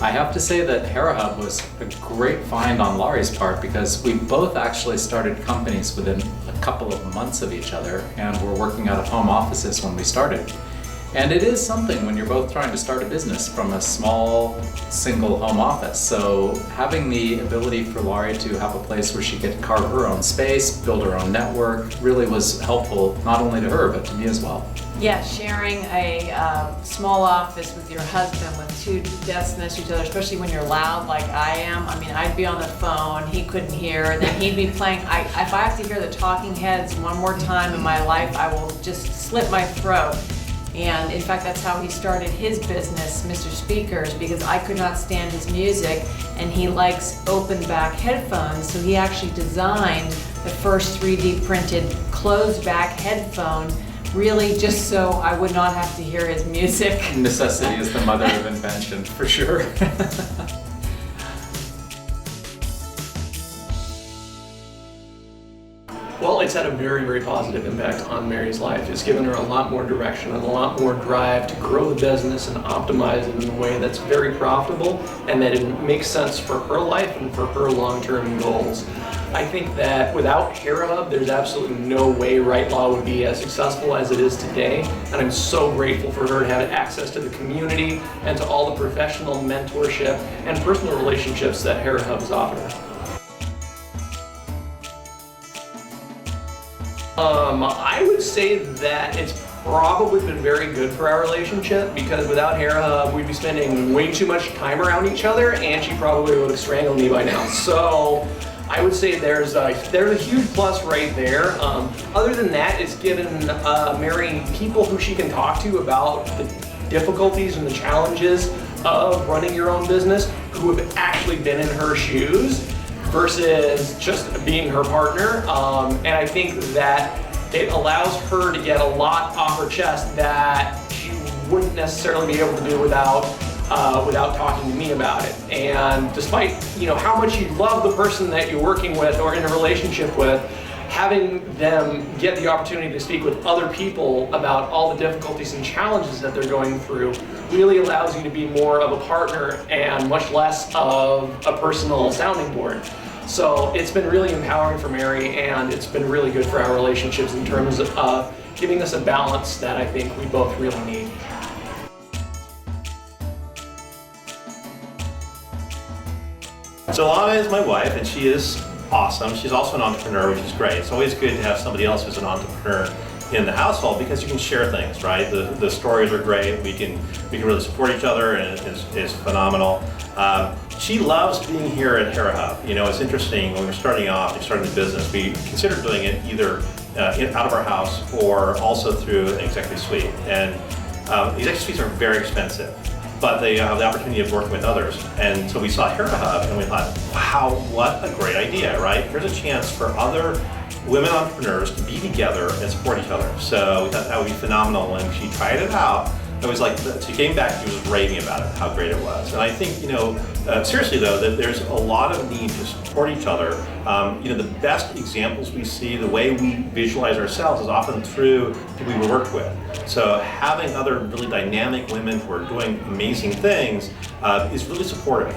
I have to say that Hera Hub was a great find on Laurie's part because we both actually started companies within a couple of months of each other and were working out of home offices when we started. And it is something when you're both trying to start a business from a small single home office. So having the ability for Laurie to have a place where she could carve her own space, build her own network, really was helpful not only to her but to me as well. Yeah, sharing a small office with your husband with two desks next to each other, especially when you're loud like I am. I mean, I'd be on the phone, he couldn't hear, and then he'd be playing. If I have to hear the Talking Heads one more time in my life, I will just slit my throat. And in fact, that's how he started his business, Mr. Speakers, because I could not stand his music, and he likes open back headphones, so he actually designed the first 3D printed closed back headphone, really just so I would not have to hear his music. Necessity is the mother of invention, for sure. Well, it's had a very, very positive impact on Mary's life. It's given her a lot more direction and a lot more drive to grow the business and optimize it in a way that's very profitable and that it makes sense for her life and for her long-term goals. I think that without Hera Hub, there's absolutely no way Right Law would be as successful as it is today. And I'm so grateful for her to have access to the community and to all the professional mentorship and personal relationships that Hera Hub has offered. I would say that it's probably been very good for our relationship because without Hera Hub, we'd be spending way too much time around each other and she probably would have strangled me by now. So I would say there's a huge plus right there. Other than that, it's given Mary people who she can talk to about the difficulties and the challenges of running your own business who have actually been in her shoes versus just being her partner. And I think that it allows her to get a lot off her chest that she wouldn't necessarily be able to do without talking to me about it. And despite how much you love the person that you're working with or in a relationship with, having them get the opportunity to speak with other people about all the difficulties and challenges that they're going through really allows you to be more of a partner and much less of a personal sounding board. So it's been really empowering for Mary and it's been really good for our relationships in terms of giving us a balance that I think we both really need. So Lana is my wife and she is awesome. She's also an entrepreneur, which is great. It's always good to have somebody else who's an entrepreneur in the household because you can share things, right? The stories are great. We can really support each other and it's phenomenal. She loves being here at Hera Hub. It's interesting, when we were starting the business, we considered doing it either out of our house or also through an executive suite. And executive suites are very expensive, but they have the opportunity of working with others. And so we saw Hera Hub and we thought, wow, what a great idea, right? Here's a chance for other women entrepreneurs to be together and support each other. So we thought that would be phenomenal. When she tried it out, it was like, she came back, she was raving about it, how great it was. And I think, seriously though, that there's a lot of need to support each other. The best examples we see, the way we visualize ourselves is often through people we work with. So having other really dynamic women who are doing amazing things is really supportive.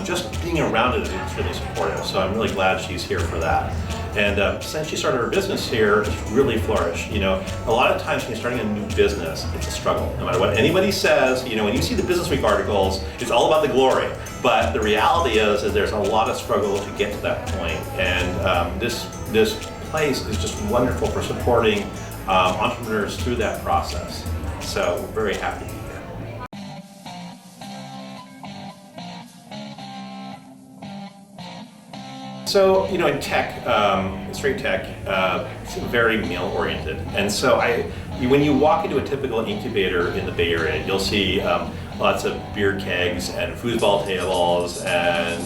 Just being around it is really supportive. So I'm really glad she's here for that. And since she started her business here, it's really flourished. A lot of times when you're starting a new business, it's a struggle. No matter what anybody says, when you see the Business Week articles, it's all about the glory. But the reality is there's a lot of struggle to get to that point. And this place is just wonderful for supporting entrepreneurs through that process. So we're very happy to be here. So, in tech, straight tech, it's very male-oriented. And so when you walk into a typical incubator in the Bay Area, you'll see lots of beer kegs and foosball tables and,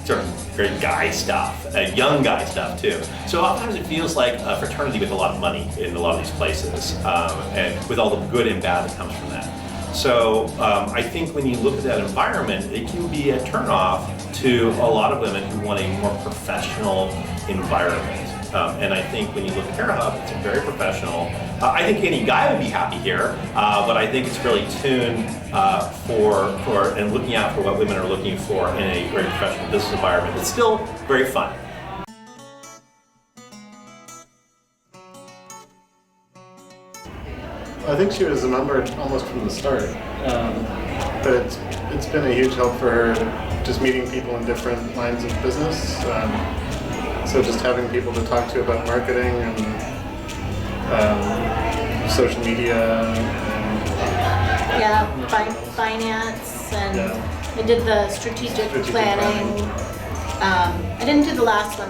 sort of very guy stuff, young guy stuff too. So oftentimes it feels like a fraternity with a lot of money in a lot of these places, and with all the good and bad that comes from that. So I think when you look at that environment, it can be a turnoff to a lot of women who want a more professional environment. And I think when you look at Hera Hub, it's very professional. I think any guy would be happy here, but I think it's really tuned for and looking out for what women are looking for in a very professional business environment. It's still very fun. I think she was a member almost from the start, but it's been a huge help for her just meeting people in different lines of business. So just having people to talk to about marketing and social media. And Finance, and Yeah. I did the strategic planning. I didn't do the last one.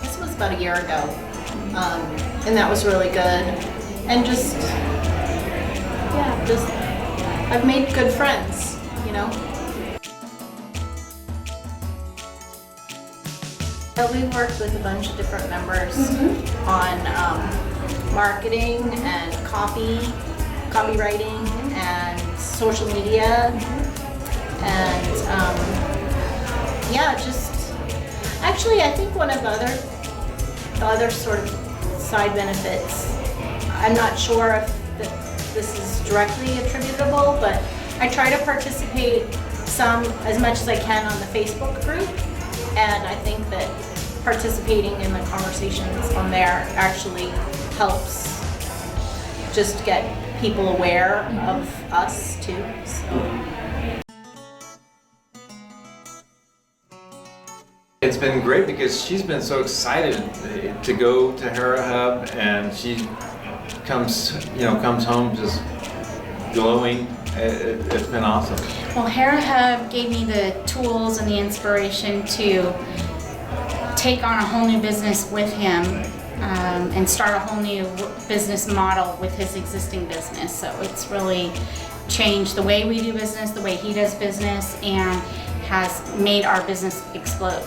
This was about a year ago, and that was really good. And just I've made good friends, you know. We've worked with a bunch of different members on marketing and copywriting and social media, and actually I think one of the other sort of side benefits, I'm not sure if this is directly attributable, but I try to participate as much as I can on the Facebook group, and I think that participating in the conversations on there actually helps just get people aware of us too. So. It's been great because she's been so excited to go to Hera Hub, and she comes home just glowing. It's been awesome. Well, Hera Hub gave me the tools and the inspiration to take on a whole new business with him and start a whole new business model with his existing business. So it's really changed the way we do business, the way he does business, and has made our business explode.